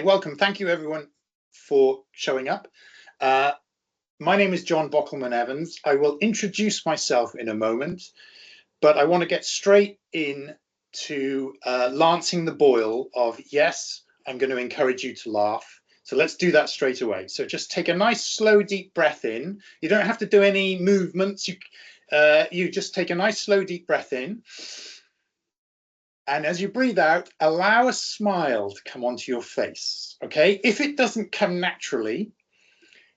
Welcome. Thank you, everyone, for showing up. My name is Jon Bocklemann-Evans. I will introduce myself in a moment, but I want to get straight in to lancing the boil of, yes, I'm going to encourage you to laugh. So let's do that straight away. So just take a nice, slow, deep breath in. You don't have to do any movements. You just take a nice, slow, deep breath in. And as you breathe out, allow a smile to come onto your face, okay? If it doesn't come naturally,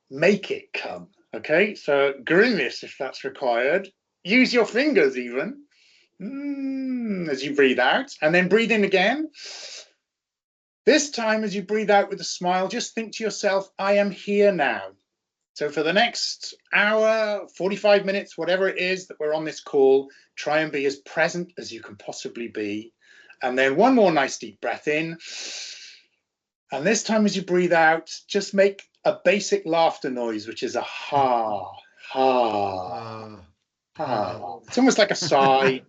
make it come, okay? So grimace if that's required. Use your fingers even as you breathe out, and then breathe in again. This time, as you breathe out with a smile, just think to yourself, I am here now. So for the next hour, 45 minutes, whatever it is that we're on this call, try and be as present as you can possibly be. And then one more nice deep breath in. And this time as you breathe out, just make a basic laughter noise, which is a ha, ha, ha. It's almost like a sigh,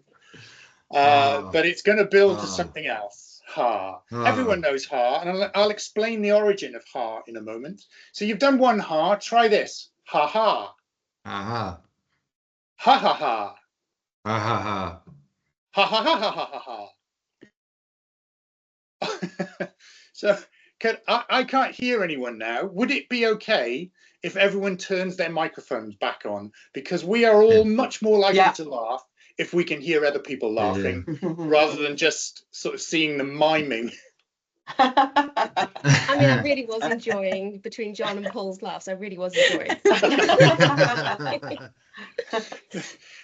but it's going to build to something else. Ha. Everyone knows ha, and I'll explain the origin of ha in a moment. So you've done one ha, try this. Ha ha. Ha Ha ha ha. ha ha. Ha ha ha ha ha ha ha. So I can't hear anyone now. Would it be okay if everyone turns their microphones back on? Because we are all much more likely to laugh if we can hear other people laughing rather than just sort of seeing them miming. I mean, I really was enjoying between Jon and Paul's laughs. I really was enjoying.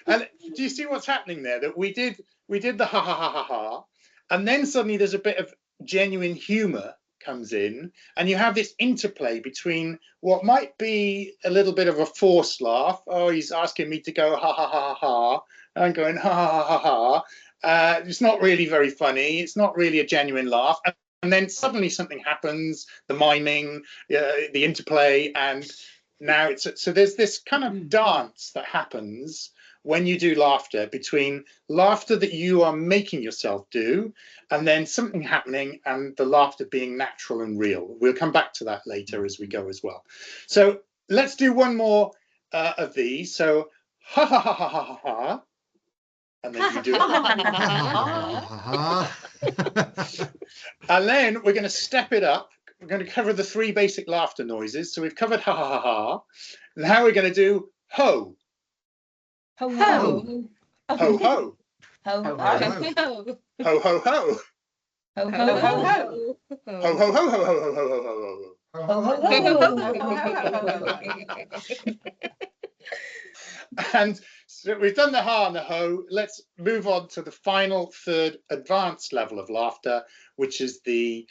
And do you see what's happening there? That we did the ha ha ha ha ha, and then suddenly there's a bit of genuine humor comes in, and you have this interplay between what might be a little bit of a forced laugh. Oh, he's asking me to go ha ha ha ha ha. I'm going ha ha ha ha ha. It's not really very funny. It's not really a genuine laugh. And then suddenly something happens, the miming, the interplay, and now so there's this kind of dance that happens when you do laughter, between laughter that you are making yourself do, and then something happening and the laughter being natural and real. We'll come back to that later as we go as well. So let's do one more of these. So ha ha ha ha ha ha ha. And then you do it. And then we're going to step it up. We're going to cover the 3 basic laughter noises. So we've covered ha ha ha ha. Now we're going to do ho. Ho ho. Ho ho. Ho ho ho. Ho ho ho. Ho ho ho. Ho ho ho ho ho ho ho ho ho. And so we've done the ha and the ho. Let's move on to the final, third advanced level of laughter, which is the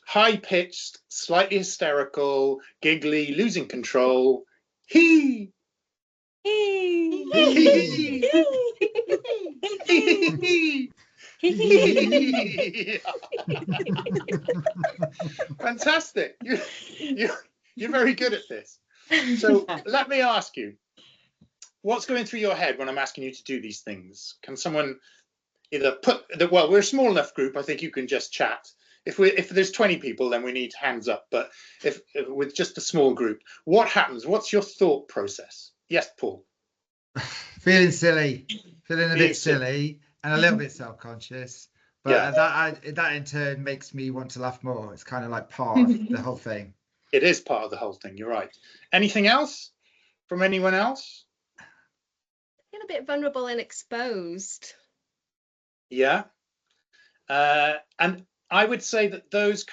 high-pitched, slightly hysterical, giggly, losing control. Hee. Fantastic. You're very good at this. So let me ask you, what's going through your head when I'm asking you to do these things? Can someone either well, we're a small enough group, I think you can just chat. If there's 20 people, then we need hands up. But if with just a small group, what happens? What's your thought process? Yes, Paul. Feeling silly, feeling a bit silly and a little bit self-conscious. But that in turn makes me want to laugh more. It's kind of like part of the whole thing. It is part of the whole thing. You're right. Anything else from anyone else? I feel a bit vulnerable and exposed. Yeah. And I would say that those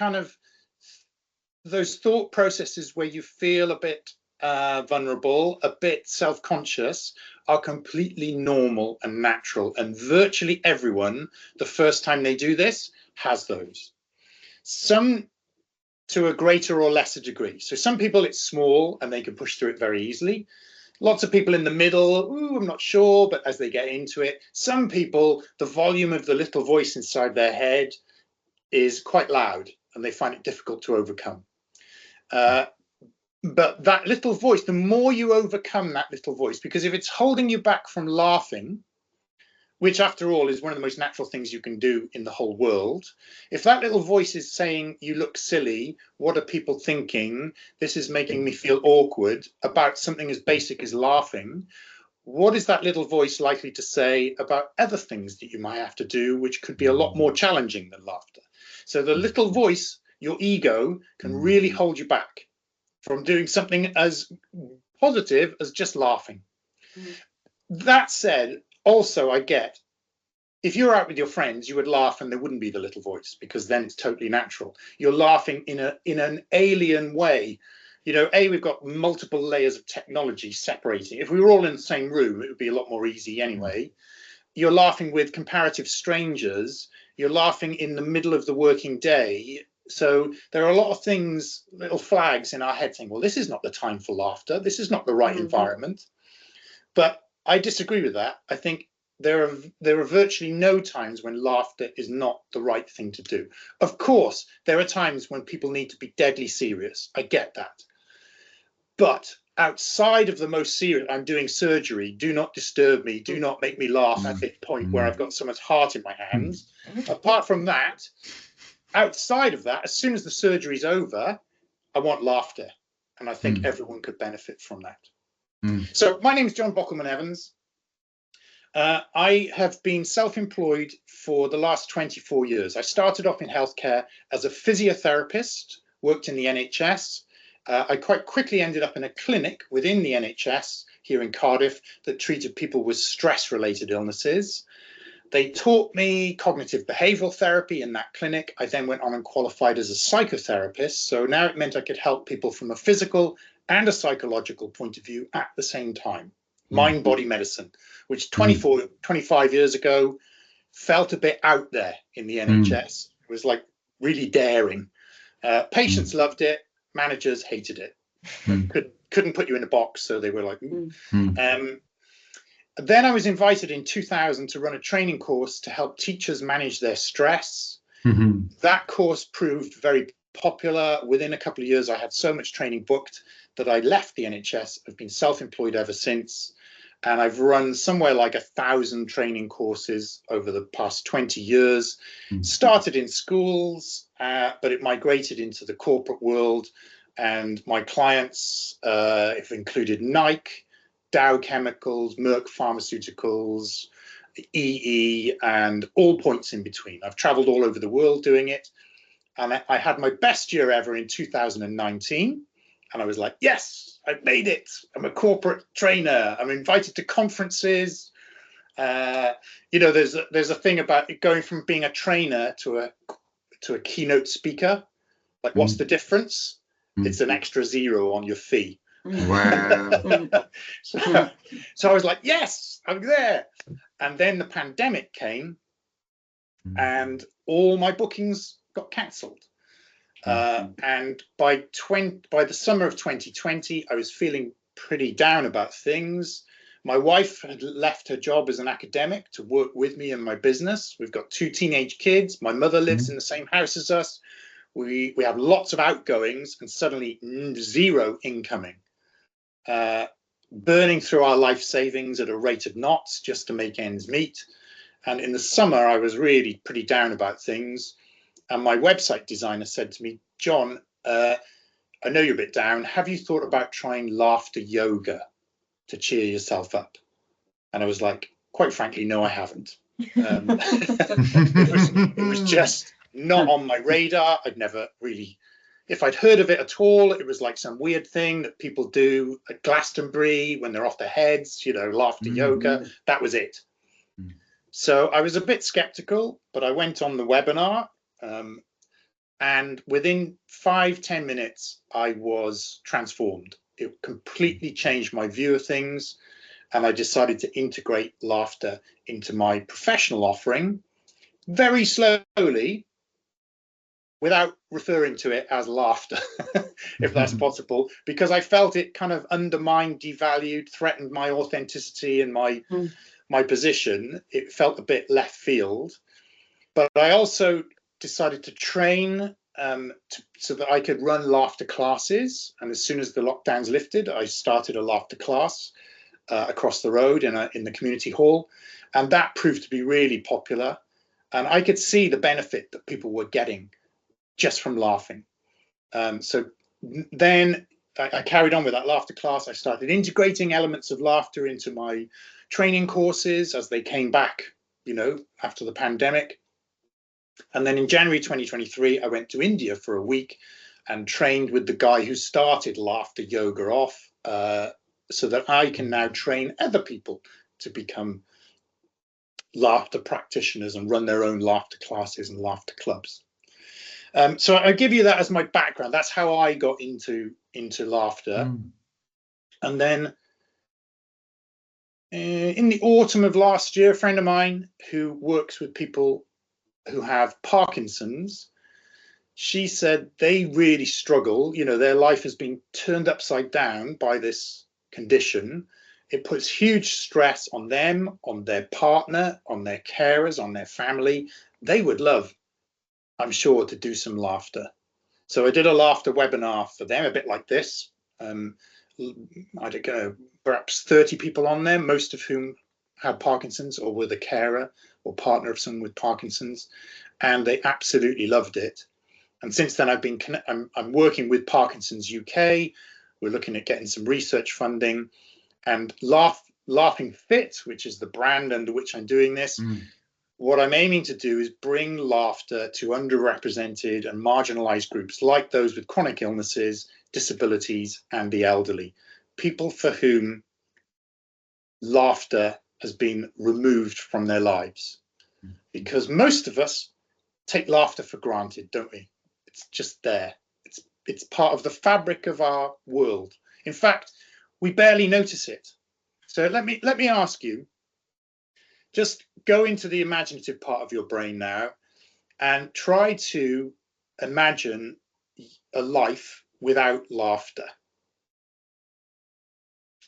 thought processes where you feel a bit vulnerable, a bit self-conscious, are completely normal and natural. And virtually everyone, the first time they do this, has those. Some to a greater or lesser degree. So some people it's small and they can push through it very easily. Lots of people in the middle, ooh, I'm not sure, but as they get into it, some people, the volume of the little voice inside their head is quite loud and they find it difficult to overcome. But that little voice, the more you overcome that little voice, because if it's holding you back from laughing, which after all is one of the most natural things you can do in the whole world. If that little voice is saying, you look silly, what are people thinking? This is making me feel awkward about something as basic as laughing. What is that little voice likely to say about other things that you might have to do, which could be a lot more challenging than laughter? So the little voice, your ego, can really hold you back from doing something as positive as just laughing. That said, also I get, if you're out with your friends, you would laugh and there wouldn't be the little voice, because then it's totally natural. You're laughing in an alien way. You know, we've got multiple layers of technology separating. If we were all in the same room, it would be a lot more easy anyway. You're laughing with comparative strangers. You're laughing in the middle of the working day. So there are a lot of things, little flags in our head saying, well, this is not the time for laughter. This is not the right environment. But I disagree with that. I think there are virtually no times when laughter is not the right thing to do. Of course, there are times when people need to be deadly serious. I get that. But outside of the most serious, I'm doing surgery, do not disturb me, do not make me laugh at this point where I've got someone's heart in my hands. Apart from that, outside of that, as soon as the surgery's over, I want laughter. And I think everyone could benefit from that. So my name is Jon Bocklemann-Evans. I have been self-employed for the last 24 years. I started off in healthcare as a physiotherapist, worked in the NHS. I quite quickly ended up in a clinic within the NHS here in Cardiff that treated people with stress-related illnesses. They taught me cognitive behavioural therapy in that clinic. I then went on and qualified as a psychotherapist. So now it meant I could help people from a physical and a psychological point of view at the same time. Mind-body medicine, which 25 years ago felt a bit out there in the NHS. It was like really daring. Patients loved it. Managers hated it. Couldn't put you in a box, so they were like, then I was invited in 2000 to run a training course to help teachers manage their stress. That course proved very popular. Within a couple of years, I had so much training booked that I left the NHS. I've been self-employed ever since. And I've run somewhere like 1,000 training courses over the past 20 years. Started in schools, but it migrated into the corporate world. And my clients have included Nike, Dow Chemicals, Merck Pharmaceuticals, EE, and all points in between. I've traveled all over the world doing it. And I had my best year ever in 2019. And I was like, yes, I've made it. I'm a corporate trainer. I'm invited to conferences. You know, there's a thing about going from being a trainer to a keynote speaker. Like, what's the difference? It's an extra zero on your fee. Wow. So I was like, yes, I'm there. And then the pandemic came and all my bookings got cancelled. And by the summer of 2020, I was feeling pretty down about things. My wife had left her job as an academic to work with me in my business. We've got 2 teenage kids. My mother lives in the same house as us. We have lots of outgoings and suddenly 0 incoming. Burning through our life savings at a rate of knots just to make ends meet. And in the summer, I was really pretty down about things. And my website designer said to me, John, I know you're a bit down. Have you thought about trying laughter yoga to cheer yourself up? And I was like, quite frankly, no, I haven't. It was just not on my radar. I'd never really, if I'd heard of it at all, it was like some weird thing that people do at Glastonbury when they're off their heads, you know, laughter yoga. That was it. So I was a bit skeptical, but I went on the webinar. And within 5-10 minutes, I was transformed. It completely changed my view of things. And I decided to integrate laughter into my professional offering very slowly, without referring to it as laughter, if that's possible, because I felt it kind of undermined, devalued, threatened my authenticity and my position. It felt a bit left field. But I also decided to train so that I could run laughter classes. And as soon as the lockdowns lifted, I started a laughter class. across the road in the community hall, and that proved to be really popular. And I could see the benefit that people were getting just from laughing. So then I carried on with that laughter class. I started integrating elements of laughter into my training courses as they came back, after the pandemic. And then in January 2023, I went to India for a week and trained with the guy who started laughter yoga off, so that I can now train other people to become laughter practitioners and run their own laughter classes and laughter clubs. So I give you that as my background. That's how I got into laughter. And then in the autumn of last year, a friend of mine who works with people who have Parkinson's, she said they really struggle. Their life has been turned upside down by this condition. It puts huge stress on them, on their partner, on their carers, on their family. They would love, I'm sure, to do some laughter. So I did a laughter webinar for them, a bit like this. I don't know, perhaps 30 people on there, most of whom had Parkinson's or were the carer or partner of someone with Parkinson's, and they absolutely loved it. And since then, I'm working with Parkinson's UK. We're looking at getting some research funding, and Laughing Fit, which is the brand under which I'm doing this. What I'm aiming to do is bring laughter to underrepresented and marginalized groups like those with chronic illnesses, disabilities, and the elderly, people for whom laughter has been removed from their lives. Because most of us take laughter for granted, don't we? It's just there. It's part of the fabric of our world. In fact, we barely notice it. So let me ask you, just go into the imaginative part of your brain now and try to imagine a life without laughter.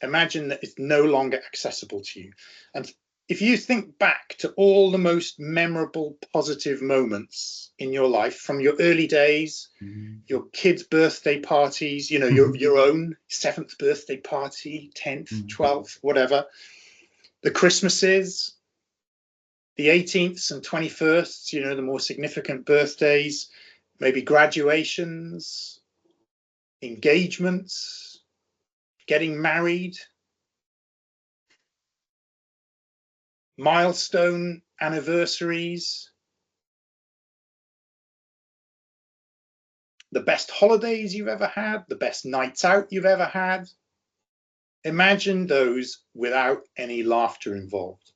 Imagine that it's no longer accessible to you. And if you think back to all the most memorable, positive moments in your life from your early days, your kids' birthday parties, your own 7th birthday party, 10th, 12th, whatever, the Christmases, the 18th and 21st, the more significant birthdays, maybe graduations, engagements, getting married, milestone anniversaries, the best holidays you've ever had, the best nights out you've ever had. Imagine those without any laughter involved.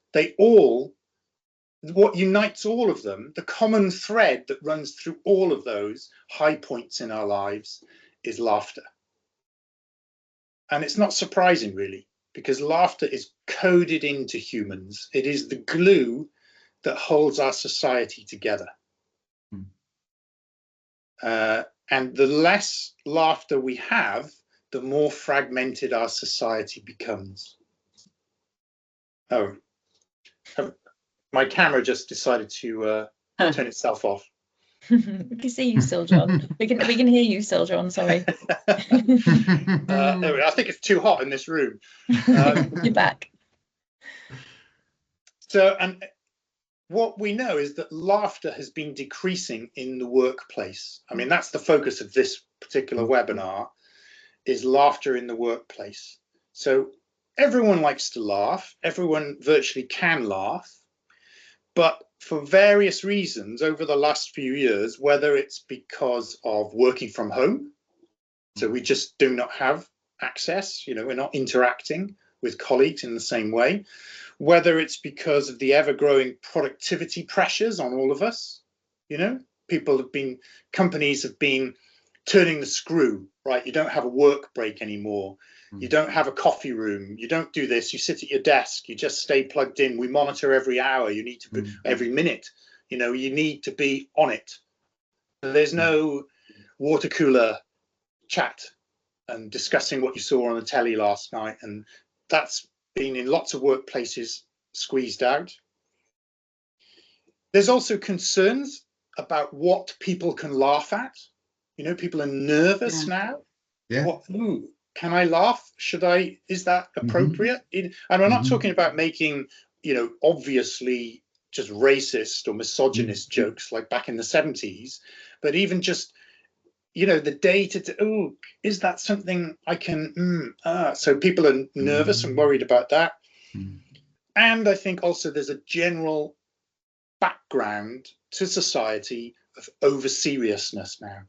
What unites all of them, the common thread that runs through all of those high points in our lives, is laughter. And it's not surprising, really, because laughter is coded into humans. It is the glue that holds our society together. And the less laughter we have, the more fragmented our society becomes. Oh, my camera just decided to turn itself off. We can see you still, John. We can hear you still, John. Sorry. Anyway, I think it's too hot in this room. You're back. So, and what we know is that laughter has been decreasing in the workplace. I mean, that's the focus of this particular webinar, is laughter in the workplace. So everyone likes to laugh. Everyone virtually can laugh. But for various reasons over the last few years, whether it's because of working from home, so we just do not have access, we're not interacting with colleagues in the same way, whether it's because of the ever-growing productivity pressures on all of us, companies have been turning the screw, right? You don't have a work break anymore. You don't have a coffee room. You don't do this. You sit at your desk. You just stay plugged in. We monitor every hour. You need to be every minute. You need to be on it. There's no water cooler chat and discussing what you saw on the telly last night. And that's been in lots of workplaces squeezed out. There's also concerns about what people can laugh at. People are nervous now. Yeah. can I laugh? Is that appropriate? And I'm not talking about making, obviously just racist or misogynist jokes like back in the 70s, but even just, the day to, is that something I can, so people are nervous and worried about that. And I think also there's a general background to society of over seriousness now.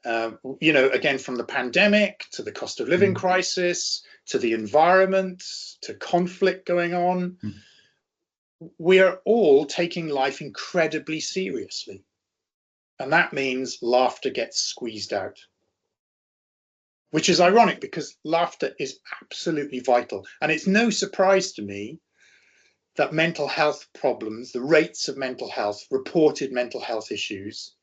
Again, from the pandemic to the cost of living crisis, to the environment, to conflict going on, we are all taking life incredibly seriously. And that means laughter gets squeezed out, which is ironic because laughter is absolutely vital. And it's no surprise to me that mental health problems, the rates of mental health, reported mental health issues,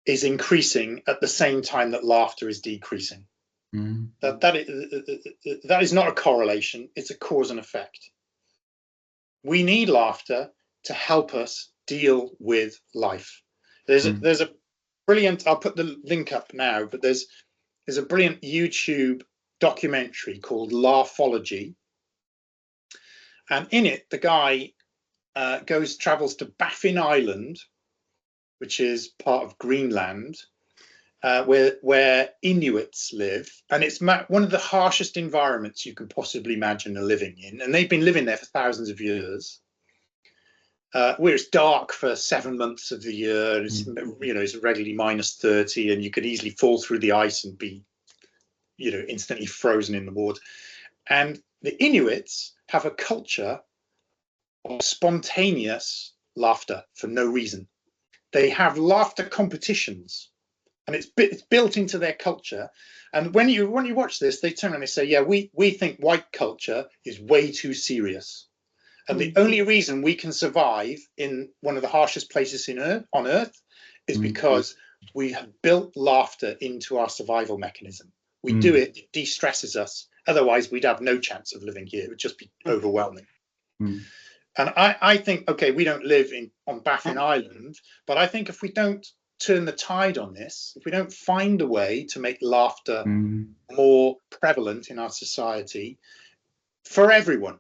is increasing at the same time that laughter is decreasing. That is not a correlation, it's a cause and effect. We need laughter to help us deal with life. There's a brilliant, I'll put the link up now, but there's a brilliant YouTube documentary called Laughology. And in it, the guy travels to Baffin Island, which is part of Greenland, where Inuits live. And it's one of the harshest environments you can possibly imagine living in. And they've been living there for thousands of years. Where it's dark for 7 months of the year, and it's regularly -30, and you could easily fall through the ice and be, instantly frozen in the water. And the Inuits have a culture of spontaneous laughter for no reason. They have laughter competitions, and it's built into their culture. And when you watch this, they turn around and they say, yeah, we think white culture is way too serious. And the only reason we can survive in one of the harshest places on Earth is because we have built laughter into our survival mechanism. We do it, it de-stresses us. Otherwise, we'd have no chance of living here. It would just be overwhelming. And I think, okay, we don't live on Baffin Island, but I think if we don't turn the tide on this, if we don't find a way to make laughter more prevalent in our society for everyone,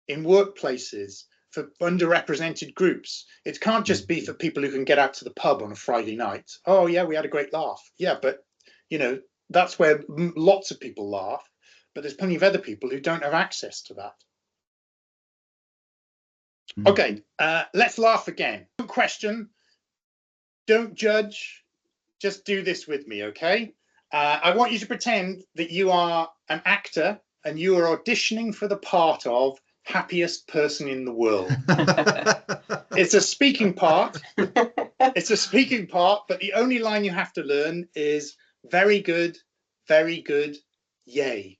in workplaces, for underrepresented groups. It can't just be for people who can get out to the pub on a Friday night. Oh yeah, we had a great laugh. Yeah, but that's where lots of people laugh, but there's plenty of other people who don't have access to that. Okay, let's laugh again. Don't question, don't judge, just do this with me, okay? I want you to pretend that you are an actor and you are auditioning for the part of happiest person in the world. It's a speaking part. It's a speaking part, but the only line you have to learn is very good, yay.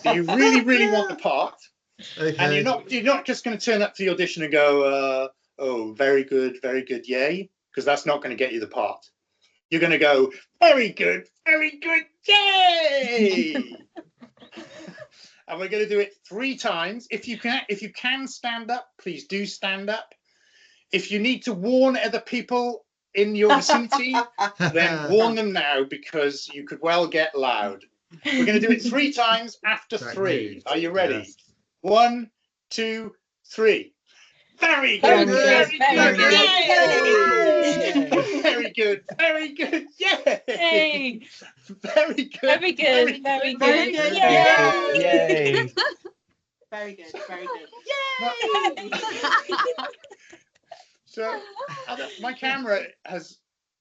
So you really, really want the part. Okay. And you're not just going to turn up to the audition and go, oh, very good, yay, because that's not going to get you the part. You're going to go, very good, yay. And we're going to do it 3 times. If you can stand up, please do stand up. If you need to warn other people in your vicinity, then warn them now, because you could well get loud. We're going to do it 3 times after 3. Are you ready? Yes. 1, 2, 3. Very good. Very good. Yay. Very good. Yay. Very good. Yay. So my camera has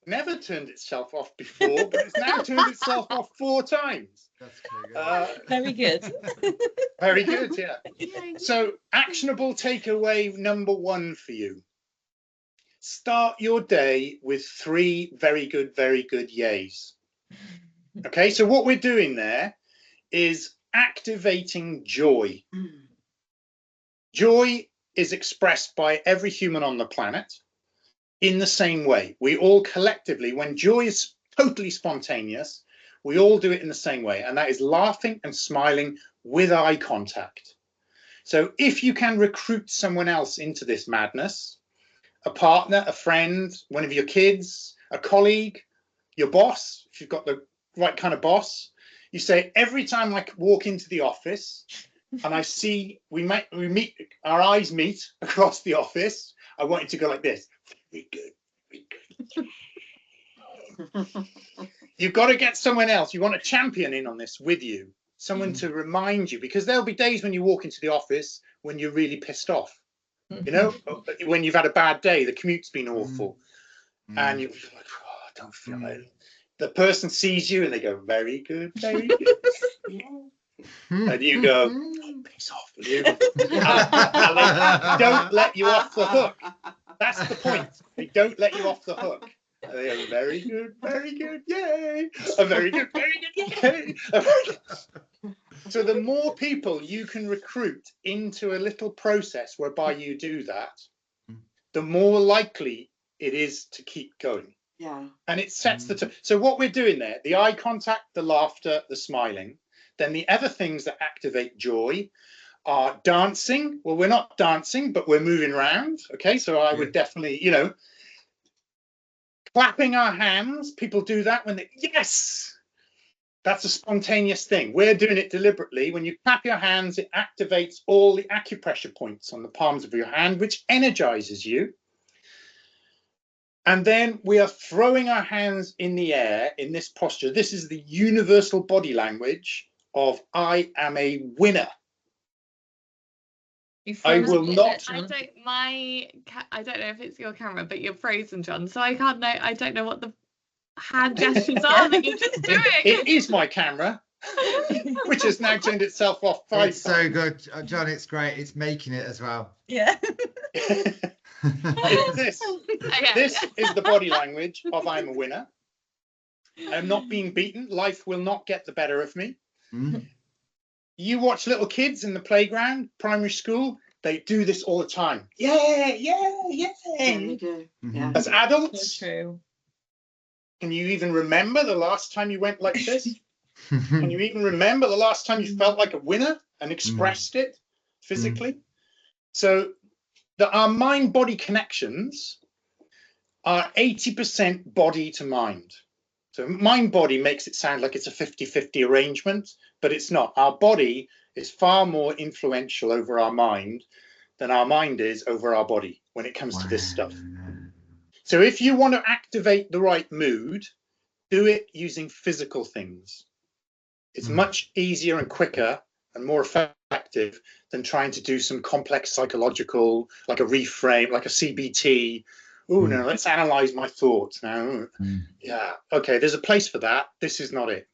never turned itself off before, but it's now turned itself off 4 times. That's very good. Very good, yeah. So actionable takeaway number 1 for you. Start your day with 3 very good yays. Okay, so what we're doing there is activating joy. Joy is expressed by every human on the planet in the same way. We all collectively, when joy is totally spontaneous, we all do it in the same way, and that is laughing and smiling with eye contact. So if you can recruit someone else into this madness, a partner, a friend, one of your kids, a colleague, your boss, if you've got the right kind of boss, you say, every time I walk into the office and I see our eyes meet across the office, I want you to go like this. Very good, very good. You've got to get someone else. You want a champion in on this with you, someone to remind you, because there'll be days when you walk into the office when you're really pissed off. You know, when you've had a bad day, the commute's been awful, and you're like, oh, I don't feel it. The person sees you and they go, very good, very good. And you go, oh, piss off. You and they don't let you off the hook. That's the point. They don't let you off the hook. And they go, very good, yay. A very good, yay. So the more people you can recruit into a little process whereby you do that, the more likely it is to keep going. Yeah. And it sets the tone. So what we're doing there, the eye contact, the laughter, the smiling, then the other things that activate joy are dancing. Well, we're not dancing, but we're moving around. Okay, so I would definitely, you know, clapping our hands. People do that when they, yes, that's a spontaneous thing. We're doing it deliberately. When you clap your hands, it activates all the acupressure points on the palms of your hand, which energizes you. And then we are throwing our hands in the air in this posture. This is the universal body language of I am a winner. I will not. I don't know if it's your camera, but you're frozen, John. So I can't know. I don't know what the hand gestures are that you're just doing. It is my camera, which has now turned itself off 5 times. It's so good, John. It's great. It's making it as well. Yeah. This is the body language of I'm a winner. I'm not being beaten. Life will not get the better of me. You watch little kids in the playground, primary school, they do this all the time. Yeah, yeah, yeah. They do. Yeah. As adults, So true. can you even remember the last time you went like this? Can you even remember the last time you felt like a winner and expressed it physically? So our mind-body connections are 80% body to mind. So mind-body makes it sound like it's a 50-50 arrangement, but it's not. Our body is far more influential over our mind than our mind is over our body when it comes to this stuff. So if you want to activate the right mood, do it using physical things. It's much easier and quicker and more effective than trying to do some complex psychological, like a reframe, like a CBT. Oh, no, let's analyze my thoughts now. Yeah, okay, there's a place for that. This is not it.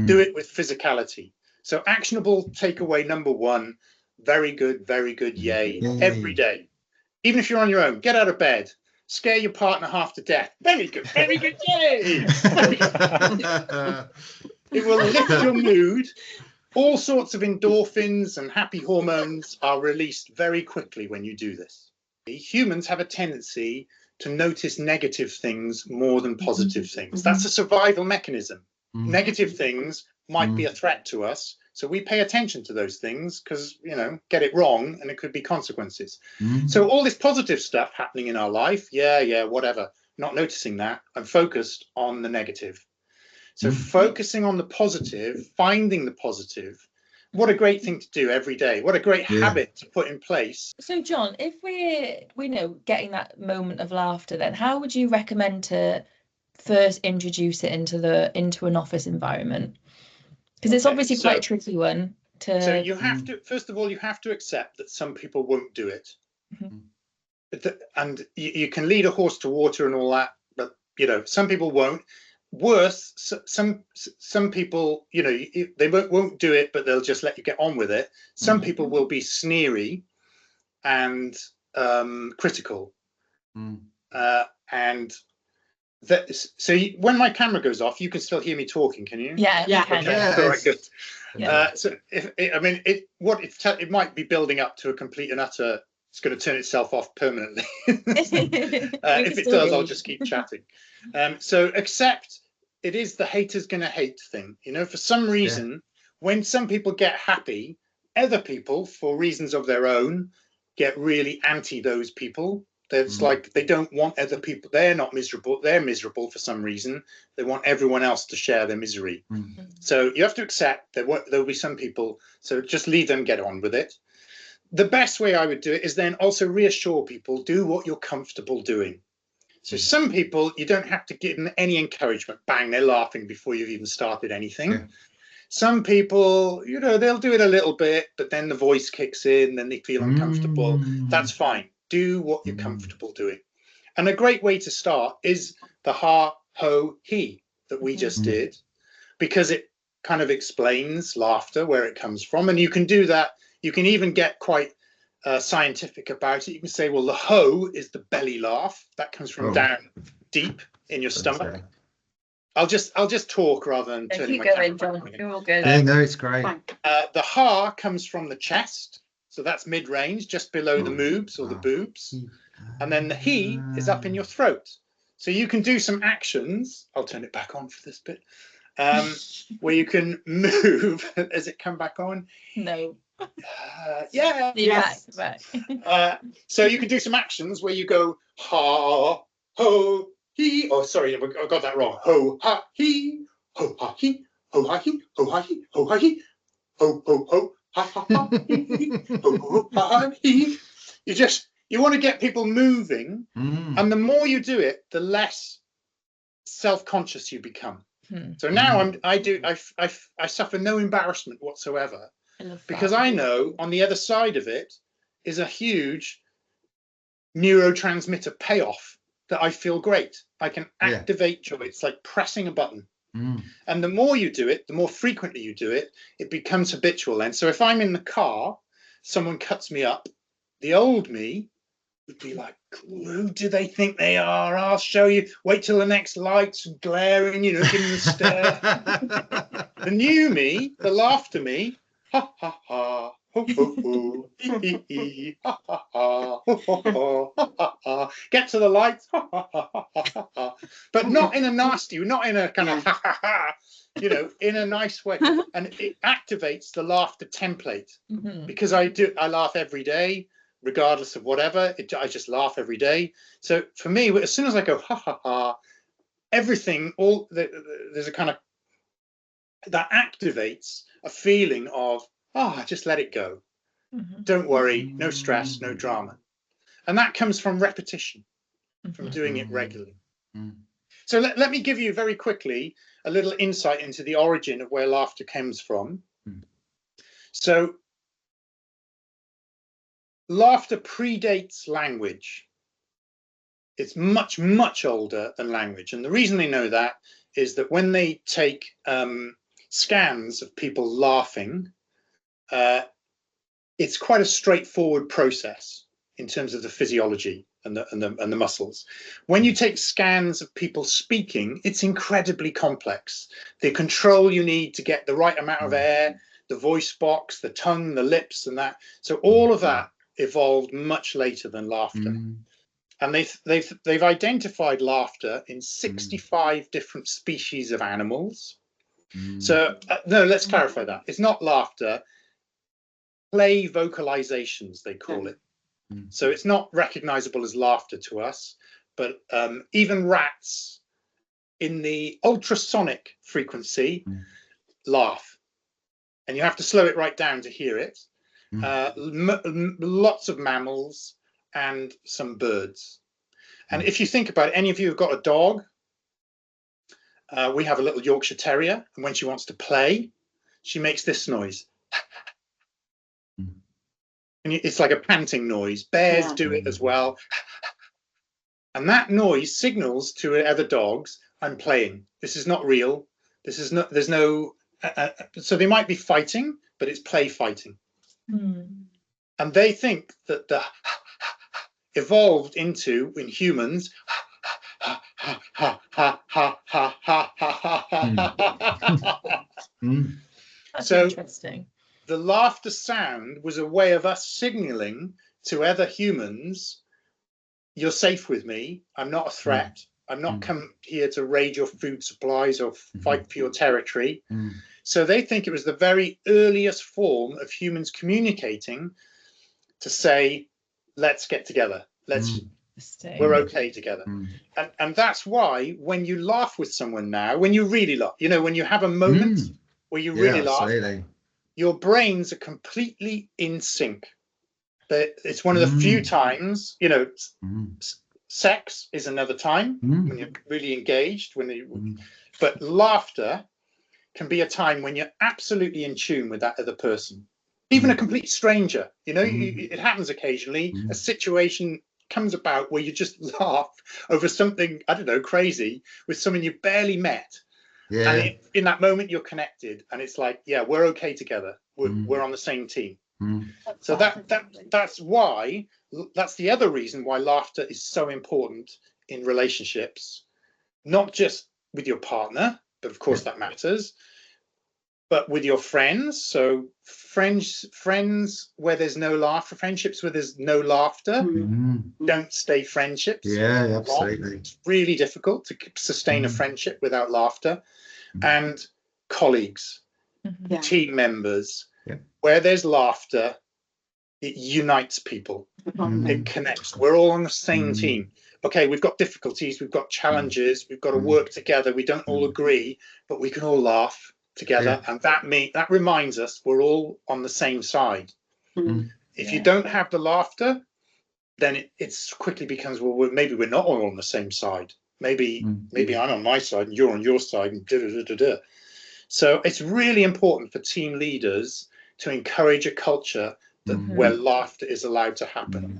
Do it with physicality. So actionable takeaway number 1, very good, yay. Every day. Even if you're on your own, get out of bed. Scare your partner half to death. Very good, yay. It will lift your mood. All sorts of endorphins and happy hormones are released very quickly when you do this. Humans have a tendency to notice negative things more than positive things. That's a survival mechanism. Negative things might be a threat to us, so we pay attention to those things because, you know, get it wrong and it could be consequences. So all this positive stuff happening in our life, yeah, whatever, not noticing that. I'm focused on the negative. So focusing on the positive, finding the positive, what a great thing to do every day. What a great habit to put in place. So John, if we know getting that moment of laughter, then how would you recommend to first introduce it into an office environment? Because it's obviously quite a tricky one to. So you have to, first of all, you have to accept that some people won't do it. And you can lead a horse to water and all that, but you know, some people won't. Worse, some people, you know, they won't do it, but they'll just let you get on with it. Some people will be sneery and critical, and that. So when my camera goes off, you can still hear me talking, can you? Yeah. Okay. Yeah. All right, good. Yeah. So it might be building up to a complete and utter. It's going to turn itself off permanently. If it does, I'll just keep chatting. So accept. It is the haters gonna hate thing. You know, for some reason, when some people get happy, other people, for reasons of their own, get really anti those people. It's like they don't want other people. They're not miserable. They're miserable for some reason. They want everyone else to share their misery. So you have to accept that there'll be some people. So just leave them get on with it. The best way I would do it is then also reassure people, do what you're comfortable doing. So some people, you don't have to give them any encouragement. Bang, they're laughing before you've even started anything. Yeah. Some people, you know, they'll do it a little bit, but then the voice kicks in, then they feel uncomfortable. That's fine. Do what you're comfortable doing. And a great way to start is the ha, ho, he that we just did, because it kind of explains laughter, where it comes from. And you can do that. You can even get quite scientific about it. You can say, well, the ho is the belly laugh. That comes from down deep in your stomach. I'll just talk rather than turning my camera. Keep going, John. You're all good. No, it's great. The ha comes from the chest. So that's mid-range, just below the moobs or the boobs. And then the he is up in your throat. So you can do some actions. I'll turn it back on for this bit. Where you can move. Does it come back on? No. Yeah. Yes. Back. So you can do some actions where you go ha, ho, he. Oh, sorry, I got that wrong. Ho, ha, he. Ho, ha, he. Ho, ha, he. Ho, ha, he. Ho, ha, he. Ho, ho, ho. Ha, ha, ha, he. Ho, ho, ha, he. You want to get people moving, and the more you do it, the less self-conscious you become. So now I suffer no embarrassment whatsoever, because I know on the other side of it is a huge neurotransmitter payoff that I feel great. I can activate joy. It's like pressing a button. And the more you do it, the more frequently you do it, it becomes habitual. And so if I'm in the car, someone cuts me up, the old me would be like, who do they think they are? I'll show you. Wait till the next light's glaring, you know, give them the stare. The new me, the laughter me, ha ha ha, ho ho ho, hee hee hee, ha ha ha, ho ho ho, ha ha ha. Get to the lights, ha ha ha ha ha ha. But not in a nasty, not in a kind of ha ha ha, you know, in a nice way. And it activates the laughter template, because I laugh every day, regardless of whatever. I just laugh every day. So for me, as soon as I go ha ha ha, everything, there's a kind of that activates a feeling of, just let it go. Don't worry, no stress, no drama. And that comes from repetition, from doing it regularly. So let me give you very quickly a little insight into the origin of where laughter comes from. So laughter predates language. It's much, much older than language. And the reason they know that is that when they take scans of people laughing, it's quite a straightforward process in terms of the physiology and the muscles. When you take scans of people speaking, it's incredibly complex. The control you need to get the right amount of air, the voice box, the tongue, the lips, and that. So all of that evolved much later than laughter. And they've identified laughter in 65 different species of animals. So no, let's clarify that. It's not laughter. Play vocalizations, they call it. So it's not recognizable as laughter to us, but even rats in the ultrasonic frequency laugh. And you have to slow it right down to hear it. Lots of mammals and some birds. And if you think about it, any of you have got a dog. We have a little Yorkshire Terrier, and when she wants to play, she makes this noise. And it's like a panting noise. Bears do it as well. And that noise signals to other dogs, I'm playing. This is not real. This is not, there's no, so they might be fighting, but it's play fighting. And they think that the evolved into, in humans, That's so interesting. The laughter sound was a way of us signaling to other humans, you're safe with me, I'm not a threat, I'm not come here to raid your food supplies or fight for your territory. So they think it was the very earliest form of humans communicating to say, let's get together, let's We're okay together. And that's why when you laugh with someone now, when you really laugh, you know, when you have a moment where you really laugh, your brains are completely in sync. It's one of the few times, you know, sex is another time when you're really engaged, but laughter can be a time when you're absolutely in tune with that other person, even a complete stranger. You know, it happens occasionally. A situation comes about where you just laugh over something, I don't know, crazy with someone you barely met. And in that moment you're connected, and it's like, yeah, we're okay together. We're on the same team. So that's why, that's the other reason why laughter is so important in relationships, not just with your partner, but of course that matters, but with your friends. So friends where there's no laughter, friendships where there's no laughter don't stay friendships. Yeah, absolutely. It's really difficult to sustain a friendship without laughter. And colleagues, team members, where there's laughter, it unites people. It connects. We're all on the same team. Okay, we've got difficulties, we've got challenges, we've got to work together. We don't all agree, but we can all laugh together, and that reminds us we're all on the same side. If you don't have the laughter, then it quickly becomes, well, maybe we're not all on the same side. Maybe I'm on my side and you're on your side, and So it's really important for team leaders to encourage a culture that where laughter is allowed to happen.